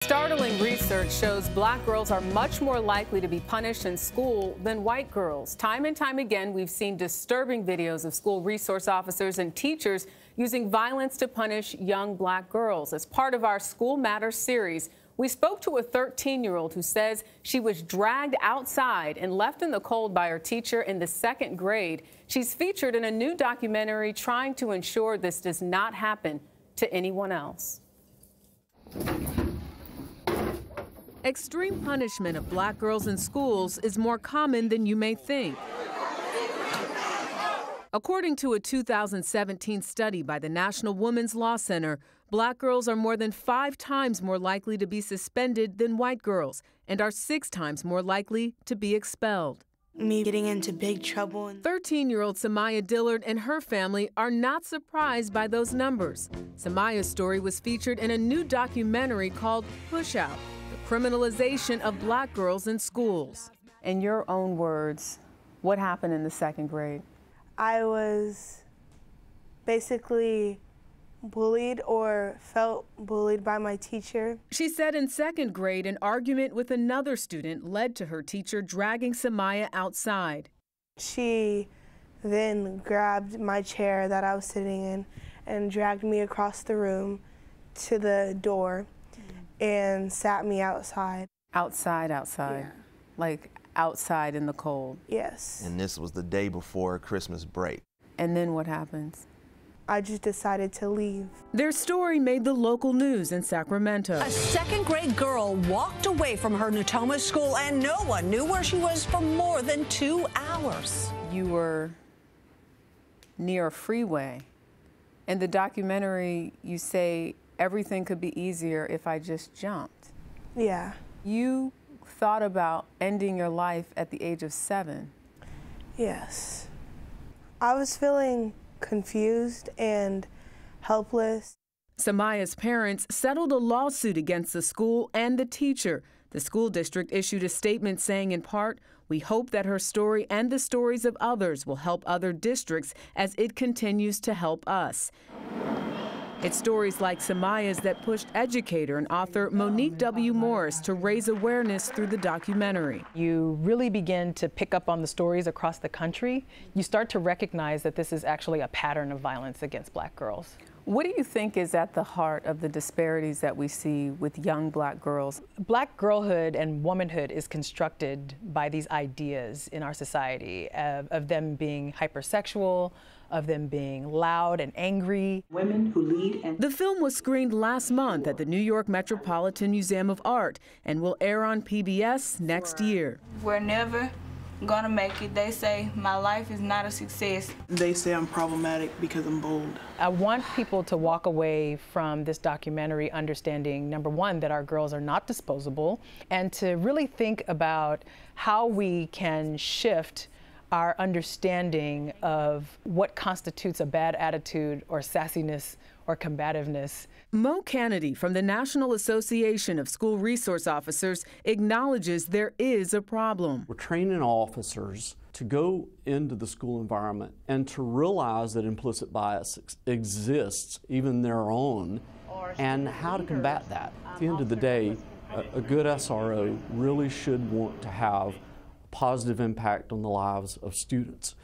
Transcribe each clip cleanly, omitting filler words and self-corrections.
Startling research shows black girls are much more likely to be punished in school than white girls. Time and time again, we've seen disturbing videos of school resource officers and teachers using violence to punish young black girls. As part of our School Matters series, we spoke to a 13-year-old who says she was dragged outside and left in the cold by her teacher in the 2nd grade. She's featured in a new documentary trying to ensure this does not happen to anyone else. Extreme punishment of black girls in schools is more common than you may think. According to a 2017 study by the National Women's Law Center, black girls are more than 5 times more likely to be suspended than white girls and are 6 times more likely to be expelled. Me getting into big trouble. 13-year-old Samaya Dillard and her family are not surprised by those numbers. Samaya's story was featured in a new documentary called Push Out: The Criminalization of Black Girls in Schools. In your own words, what happened in the 2nd grade? I was basically bullied or felt bullied by my teacher. She said in 2nd grade, an argument with another student led to her teacher dragging Samaya outside. She then grabbed my chair that I was sitting in and dragged me across the room to the door and sat me outside. Outside? Yeah. Like outside in the cold? Yes. And this was the day before Christmas break. And then what happens? I just decided to leave. Their story made the local news in Sacramento. A 2nd grade girl walked away from her Newtown school and no one knew where she was for more than 2 hours. You were near a freeway. In the documentary, you say everything could be easier if I just jumped. Yeah. You thought about ending your life at the age of 7. Yes. I was feeling confused and helpless. Samaya's parents settled a lawsuit against the school and the teacher. The school district issued a statement saying, in part, "We hope that her story and the stories of others will help other districts as it continues to help us." It's stories like Samaya's that pushed educator and author Monique W. Morris to raise awareness through the documentary. You really begin to pick up on the stories across the country. You start to recognize that this is actually a pattern of violence against black girls. What do you think is at the heart of the disparities that we see with young black girls? Black girlhood and womanhood is constructed by these ideas in our society of them being hypersexual, of them being loud and angry. Women who lead and... The film was screened last month at the New York Metropolitan Museum of Art and will air on PBS next year. We're never gonna make it. They say my life is not a success. They say I'm problematic because I'm bold. I want people to walk away from this documentary understanding, number one, that our girls are not disposable, and to really think about how we can shift our understanding of what constitutes a bad attitude or sassiness or combativeness. Mo Kennedy from the National Association of School Resource Officers acknowledges there is a problem. We're training officers to go into the school environment and to realize that implicit bias exists, even their own, and how to combat that. At the end of the day, a good SRO really should want to have positive impact on the lives of students.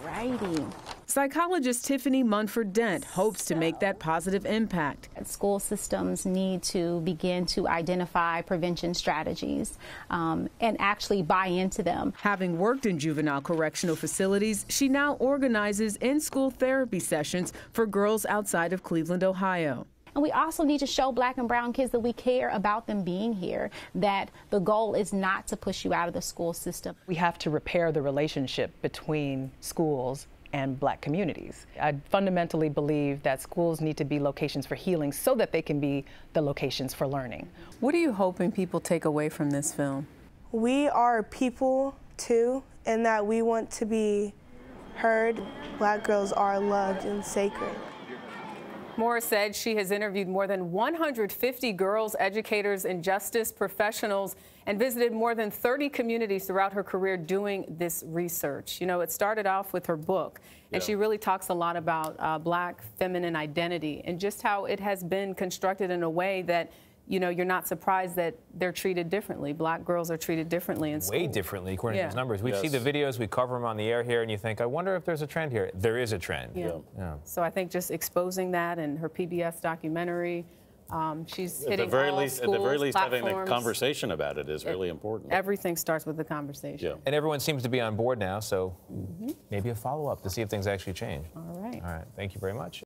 Writing. Psychologist Tiffany Munford Dent hopes to make that positive impact. School systems need to begin to identify prevention strategies and actually buy into them. Having worked in juvenile correctional facilities, she now organizes in-school therapy sessions for girls outside of Cleveland, Ohio. And we also need to show black and brown kids that we care about them being here, that the goal is not to push you out of the school system. We have to repair the relationship between schools and black communities. I fundamentally believe that schools need to be locations for healing so that they can be the locations for learning. What are you hoping people take away from this film? We are people too, and that we want to be heard. Black girls are loved and sacred. Morris said she has interviewed more than 150 girls, educators, and justice professionals and visited more than 30 communities throughout her career doing this research. You know, it started off with her book, and she really talks a lot about black feminine identity and just how it has been constructed in a way that you know, you're not surprised that they're treated differently. Black girls are treated differently in school. Way differently, according to those numbers. We Yes. see the videos, we cover them on the air here, and you think, I wonder if there's a trend here. There is a trend. Yeah. So I think just exposing that in her PBS documentary, she's hitting at the very all least, schools, at the very least, having a platforms. conversation about it is really important. Everything starts with the conversation. Yeah. And everyone seems to be on board now, so maybe a follow-up to see if things actually change. All right. All right. Thank you very much.